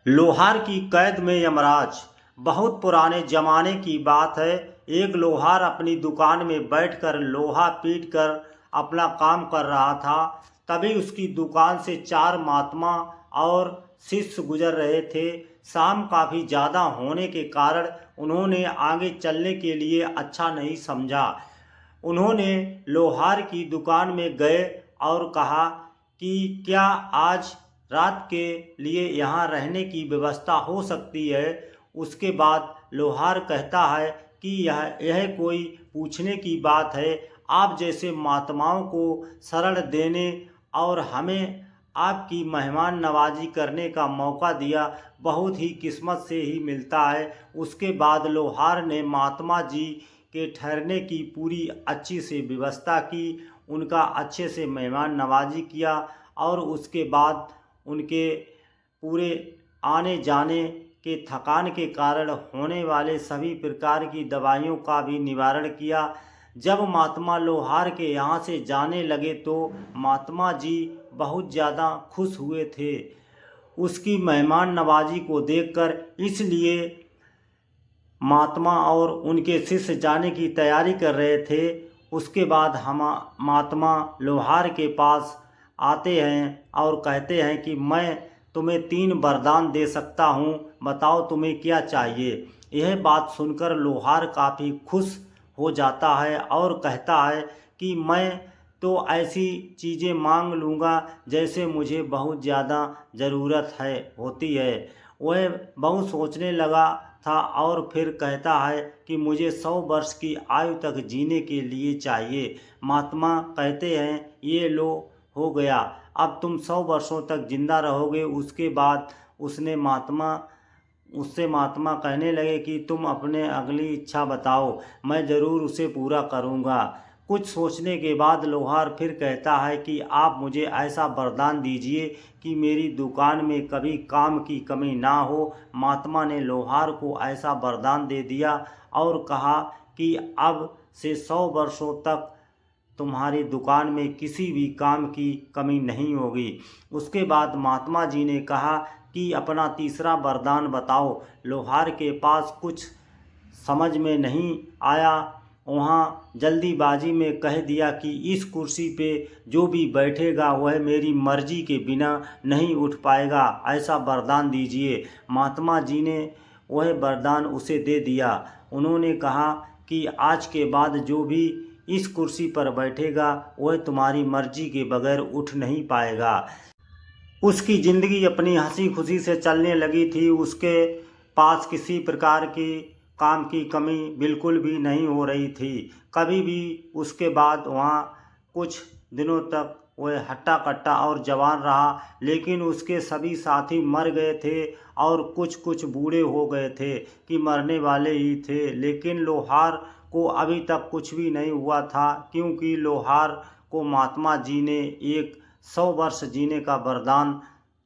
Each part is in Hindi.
लोहार की कैद में यमराज। बहुत पुराने जमाने की बात है। एक लोहार अपनी दुकान में बैठकर लोहा पीट कर अपना काम कर रहा था। तभी उसकी दुकान से चार महात्मा और शिष्य गुजर रहे थे। शाम काफ़ी ज़्यादा होने के कारण उन्होंने आगे चलने के लिए अच्छा नहीं समझा। उन्होंने लोहार की दुकान में गए और कहा कि क्या आज रात के लिए यहाँ रहने की व्यवस्था हो सकती है। उसके बाद लोहार कहता है कि यह कोई पूछने की बात है। आप जैसे महात्माओं को शरण देने और हमें आपकी मेहमान नवाजी करने का मौका दिया, बहुत ही किस्मत से ही मिलता है। उसके बाद लोहार ने महात्मा जी के ठहरने की पूरी अच्छी से व्यवस्था की, उनका अच्छे से मेहमान नवाजी किया और उसके बाद उनके पूरे आने जाने के थकान के कारण होने वाले सभी प्रकार की दवाइयों का भी निवारण किया। जब महात्मा लोहार के यहाँ से जाने लगे तो महात्मा जी बहुत ज़्यादा खुश हुए थे उसकी मेहमान नवाजी को देखकर। इसलिए महात्मा और उनके शिष्य जाने की तैयारी कर रहे थे। उसके बाद हम महात्मा लोहार के पास आते हैं और कहते हैं कि मैं तुम्हें 3 वरदान दे सकता हूँ, बताओ तुम्हें क्या चाहिए। यह बात सुनकर लोहार काफ़ी खुश हो जाता है और कहता है कि मैं तो ऐसी चीज़ें मांग लूँगा जैसे मुझे बहुत ज़्यादा ज़रूरत है होती है। वह बहुत सोचने लगा था और फिर कहता है कि मुझे 100 वर्ष की आयु तक जीने के लिए चाहिए। महात्मा कहते हैं ये लो, हो गया, अब तुम 100 वर्षों तक जिंदा रहोगे। उसके बाद उससे महात्मा कहने लगे कि तुम अपने अगली इच्छा बताओ, मैं ज़रूर उसे पूरा करूँगा। कुछ सोचने के बाद लोहार फिर कहता है कि आप मुझे ऐसा वरदान दीजिए कि मेरी दुकान में कभी काम की कमी ना हो। महात्मा ने लोहार को ऐसा वरदान दे दिया और कहा कि अब से 100 वर्षों तक तुम्हारी दुकान में किसी भी काम की कमी नहीं होगी। उसके बाद महात्मा जी ने कहा कि अपना तीसरा वरदान बताओ। लोहार के पास कुछ समझ में नहीं आया। वहाँ जल्दीबाजी में कह दिया कि इस कुर्सी पे जो भी बैठेगा वह मेरी मर्जी के बिना नहीं उठ पाएगा, ऐसा वरदान दीजिए। महात्मा जी ने वह वरदान उसे दे दिया। उन्होंने कहा कि आज के बाद जो भी इस कुर्सी पर बैठेगा वह तुम्हारी मर्जी के बगैर उठ नहीं पाएगा। उसकी ज़िंदगी अपनी हंसी खुशी से चलने लगी थी। उसके पास किसी प्रकार की काम की कमी बिल्कुल भी नहीं हो रही थी कभी भी। उसके बाद वहाँ कुछ दिनों तक वह हट्टा कट्टा और जवान रहा, लेकिन उसके सभी साथी मर गए थे और कुछ कुछ बूढ़े हो गए थे कि मरने वाले ही थे। लेकिन लोहार को अभी तक कुछ भी नहीं हुआ था, क्योंकि लोहार को महात्मा जी ने एक 100 वर्ष जीने का वरदान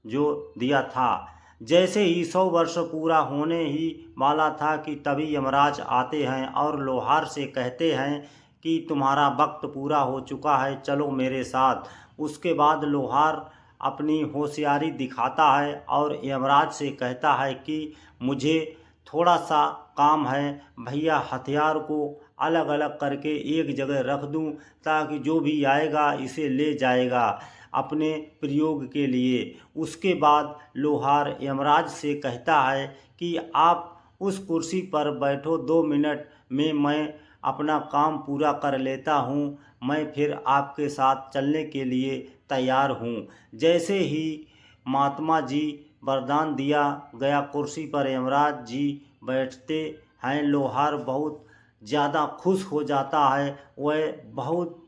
जो दिया था। जैसे ही 100 वर्ष पूरा होने ही वाला था कि तभी यमराज आते हैं और लोहार से कहते हैं कि तुम्हारा वक्त पूरा हो चुका है, चलो मेरे साथ। उसके बाद लोहार अपनी होशियारी दिखाता है और यमराज से कहता है कि मुझे थोड़ा सा काम है भैया, हथियार को अलग अलग करके एक जगह रख दूं ताकि जो भी आएगा इसे ले जाएगा अपने प्रयोग के लिए। उसके बाद लोहार यमराज से कहता है कि आप उस कुर्सी पर बैठो, 2 मिनट में मैं अपना काम पूरा कर लेता हूँ, मैं फिर आपके साथ चलने के लिए तैयार हूँ। जैसे ही महात्मा जी वरदान दिया गया कुर्सी पर यमराज जी बैठते हैं, लोहार बहुत ज़्यादा खुश हो जाता है। वह बहुत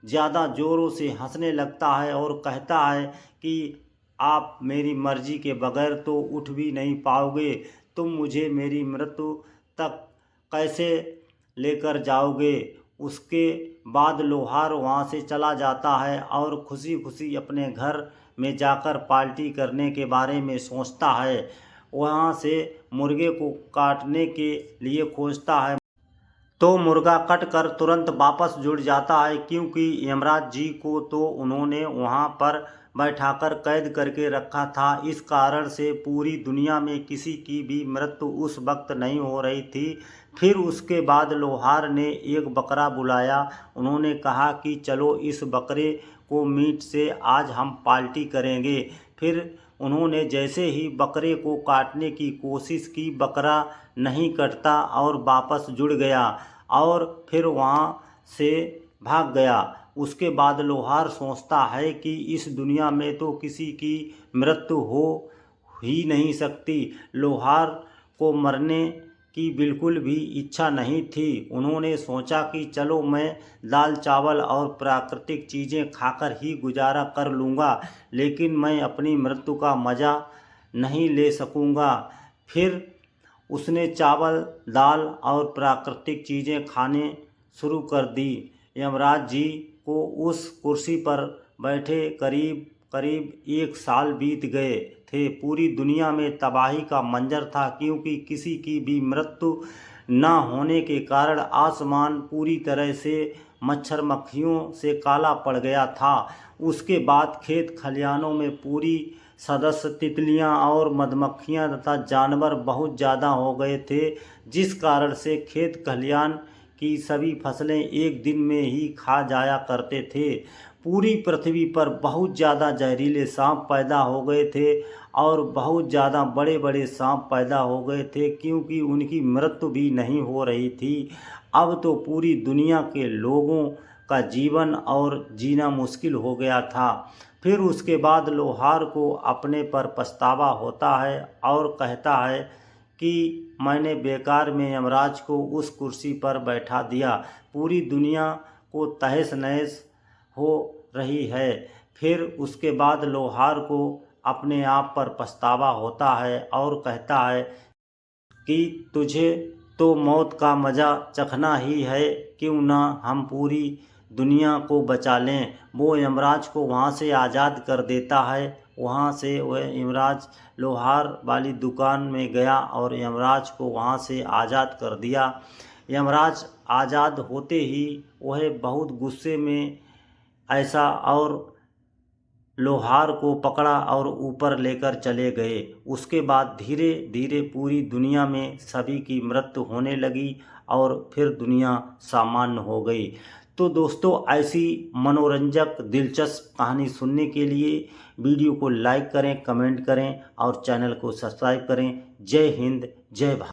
ज़्यादा ज़ोरों से हंसने लगता है और कहता है कि आप मेरी मर्जी के बगैर तो उठ भी नहीं पाओगे, तुम मुझे मेरी मृत्यु तक कैसे लेकर जाओगे। उसके बाद लोहार वहाँ से चला जाता है और खुशी खुशी अपने घर में जाकर पार्टी करने के बारे में सोचता है। वहाँ से मुर्गे को काटने के लिए खोजता है तो मुर्गा कट कर तुरंत वापस जुड़ जाता है, क्योंकि यमराज जी को तो उन्होंने वहाँ पर बैठाकर कैद करके रखा था। इस कारण से पूरी दुनिया में किसी की भी मृत्यु उस वक्त नहीं हो रही थी। फिर उसके बाद लोहार ने एक बकरा बुलाया। उन्होंने कहा कि चलो इस बकरे को मीट से आज हम पार्टी करेंगे। फिर उन्होंने जैसे ही बकरे को काटने की कोशिश की, बकरा नहीं कटता और वापस जुड़ गया और फिर वहाँ से भाग गया। उसके बाद लोहार सोचता है कि इस दुनिया में तो किसी की मृत्यु हो ही नहीं सकती। लोहार को मरने की बिल्कुल भी इच्छा नहीं थी। उन्होंने सोचा कि चलो मैं दाल चावल और प्राकृतिक चीज़ें खाकर ही गुजारा कर लूँगा, लेकिन मैं अपनी मृत्यु का मज़ा नहीं ले सकूँगा। फिर उसने चावल, दाल और प्राकृतिक चीज़ें खाने शुरू कर दी। यमराज जी को उस कुर्सी पर बैठे करीब करीब 1 साल बीत गए थे। पूरी दुनिया में तबाही का मंजर था, क्योंकि किसी की भी मृत्यु न होने के कारण आसमान पूरी तरह से मच्छर मक्खियों से काला पड़ गया था। उसके बाद खेत खलिहानों में पूरी सदस्य तितलियां और मधुमक्खियां तथा जानवर बहुत ज़्यादा हो गए थे, जिस कारण से खेत खलिहान की सभी फसलें एक दिन में ही खा जाया करते थे। पूरी पृथ्वी पर बहुत ज़्यादा जहरीले सांप पैदा हो गए थे और बहुत ज़्यादा बड़े बड़े सांप पैदा हो गए थे, क्योंकि उनकी मृत्यु भी नहीं हो रही थी। अब तो पूरी दुनिया के लोगों का जीवन और जीना मुश्किल हो गया था। फिर उसके बाद लोहार को अपने पर पछतावा होता है और कहता है कि मैंने बेकार में यमराज को उस कुर्सी पर बैठा दिया। पूरी दुनिया को तहस नहस हो रही है। फिर उसके बाद लोहार को अपने आप पर पछतावा होता है और कहता है कि तुझे तो मौत का मज़ा चखना ही है, क्यों ना हम पूरी दुनिया को बचा लें। वो यमराज को वहाँ से आज़ाद कर देता है। वहाँ से वह यमराज लोहार वाली दुकान में गया और यमराज को वहाँ से आज़ाद कर दिया। यमराज आज़ाद होते ही वह बहुत गुस्से में ऐसा और लोहार को पकड़ा और ऊपर लेकर चले गए। उसके बाद धीरे धीरे पूरी दुनिया में सभी की मृत्यु होने लगी और फिर दुनिया सामान्य हो गई। तो दोस्तों, ऐसी मनोरंजक दिलचस्प कहानी सुनने के लिए वीडियो को लाइक करें, कमेंट करें और चैनल को सब्सक्राइब करें। जय हिंद, जय भारत।